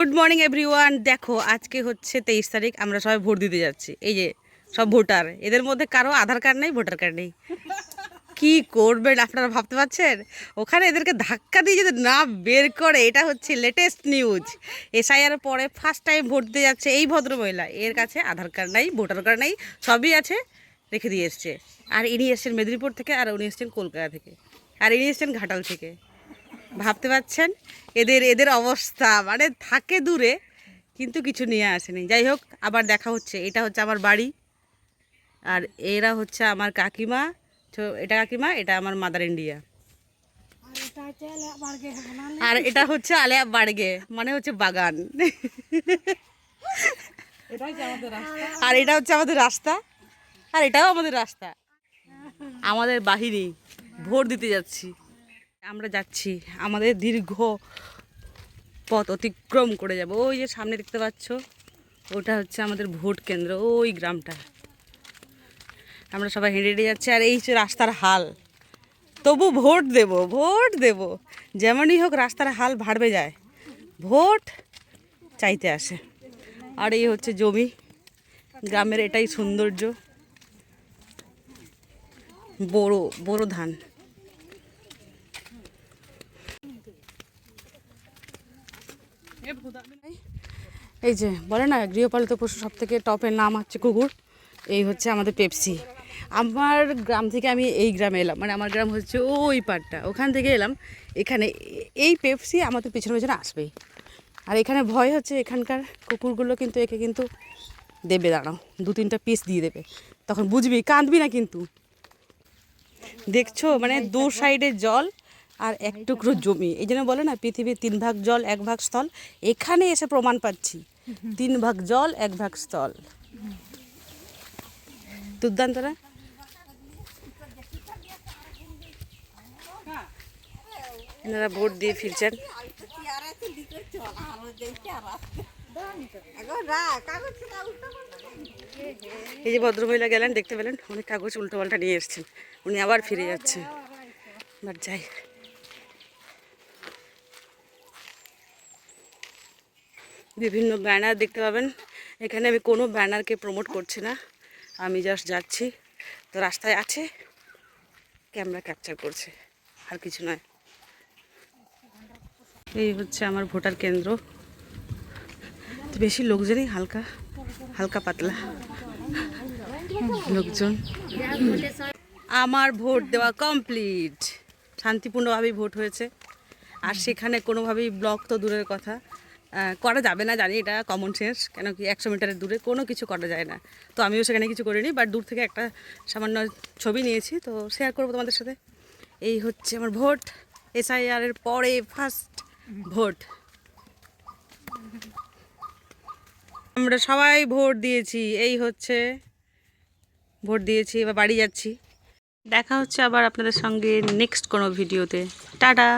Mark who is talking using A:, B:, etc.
A: Good morning everyone. দেখো আজকে হচ্ছে 23 তারিখ, আমরা সবাই ভোট দিতে যাচ্ছি। এই যে সব ভোটার, এদের মধ্যে কারো আধার কার্ড নেই, ভোটার কার্ড নেই। কি করবেন আপনারা ভাবতে পারছেন? ওখানে এদেরকে ধাক্কা দিয়ে যদি না বের করে, এটা হচ্ছে লেটেস্ট নিউজ। এসআইআর পরে ফার্স্ট টাইম ভোট দিতে যাচ্ছে এই ভদ্রমহিলা। এর কাছে আধার কার্ড নাই, ভোটার কার্ড নাই, সবই আছে, রেখে দিয়ে এসছে। আর ইনি এসছেন মেদিনীপুর থেকে, আর উনি এসছেন কলকাতা থেকে, আর ইনি এসছেন ঘাটাল থেকে। ভাবতে পারছেন এদের এদের অবস্থা, মানে থাকে দূরে কিন্তু কিছু নিয়ে আসেনি। যাই হোক, আবার দেখা হচ্ছে। এটা হচ্ছে আমার বাড়ি, আর এরা হচ্ছে আমার কাকিমা। এটা কাকিমা, এটা আমার মাদার ইন্ডিয়া। আর এটা হচ্ছে আলেয়া বাড়গে, মানে হচ্ছে বাগান। আর এটা হচ্ছে আমাদের রাস্তা, আর এটাও আমাদের রাস্তা। আমাদের বাহিনী ভোট দিতে যাচ্ছি। আমরা যাচ্ছি আমাদের দীর্ঘ পথ অতিক্রম করে যাব। ওই যে সামনে দেখতে পাচ্ছ, ওটা হচ্ছে আমাদের ভোট কেন্দ্র, ওই গ্রামটা। আমরা সবাই হেঁটে হেঁটে যাচ্ছি, আর এই যে রাস্তার হাল। তবু ভোট দেব, ভোট দেব, যেমনই হোক রাস্তার হাল ভাড়বে যায়, ভোট চাইতে আসে। আর এই হচ্ছে জমি, গ্রামের এটাই সৌন্দর্য, বড় বড় ধান। এই যে বলে না গৃহপালিত পশু সব থেকে টপের নাম হচ্ছে কুকুর। এই হচ্ছে আমাদের পেপসি। আমার গ্রাম থেকে আমি এই গ্রামে এলাম, মানে আমার গ্রাম হচ্ছে ওই পাড়টা, ওখান থেকে এলাম এখানে। এই পেপসি আমাদের পিছনে পিছনে আসবেই। আর এখানে ভয় হচ্ছে এখানকার কুকুরগুলো কিন্তু একে কিন্তু দেবে, দাঁড়াও 2-3টা পিস দিয়ে দেবে, তখন বুঝবি, কাঁদবি না কিন্তু। দেখছো মানে দু সাইডে জল আর এক টুকরো জমি। এই জন্য বলে না পৃথিবীর 3 ভাগ জল 1 ভাগ স্থল। এখানে এসে প্রমাণ পাচ্ছি 3 ভাগ জল 1 ভাগ স্থল। দুর্দান্ত না? এনারা ভোট দিয়ে ফিরছেন। এই যে ভদ্রমহিলা গেলেন, দেখতে পেলেন অনেক কাগজ উল্টো পাল্টা নিয়ে এসছেন, উনি আবার ফিরে যাচ্ছেন। বাট যাই, বিভিন্ন ব্যানার দেখতে পাবেন এখানে। আমি কোনো ব্যানারকে প্রমোট করছি না, আমি জাস্ট যাচ্ছি, তো রাস্তায় আছে, ক্যামেরা ক্যাপচার করছে, আর কিছু নয়। এই হচ্ছে আমার ভোটার কেন্দ্র। বেশি লোকজনই, হালকা হালকা পাতলা লোকজন। আমার ভোট দেওয়া কমপ্লিট, শান্তিপূর্ণভাবেই ভোট হয়েছে। আর সেখানে কোনোভাবেই ব্লক তো দূরের কথা, করা যাবে না জানি, এটা কমন সেন্স। কেন কি 100 মিটারের দূরে কোনো কিছু করা যায় না, তো আমিও সেখানে কিছু করিনি, বাট দূর থেকে একটা সামান্য ছবি নিয়েছি, তো শেয়ার করবো তোমাদের সাথে। এই হচ্ছে আমার ভোট, এসআইআর এর পরে ফার্স্ট ভোট। আমরা সবাই ভোট দিয়েছি, এই হচ্ছে ভোট দিয়েছি, এবার বাড়ি যাচ্ছি। দেখা হচ্ছে আবার আপনাদের সঙ্গে নেক্সট কোনো ভিডিওতে। টাটা।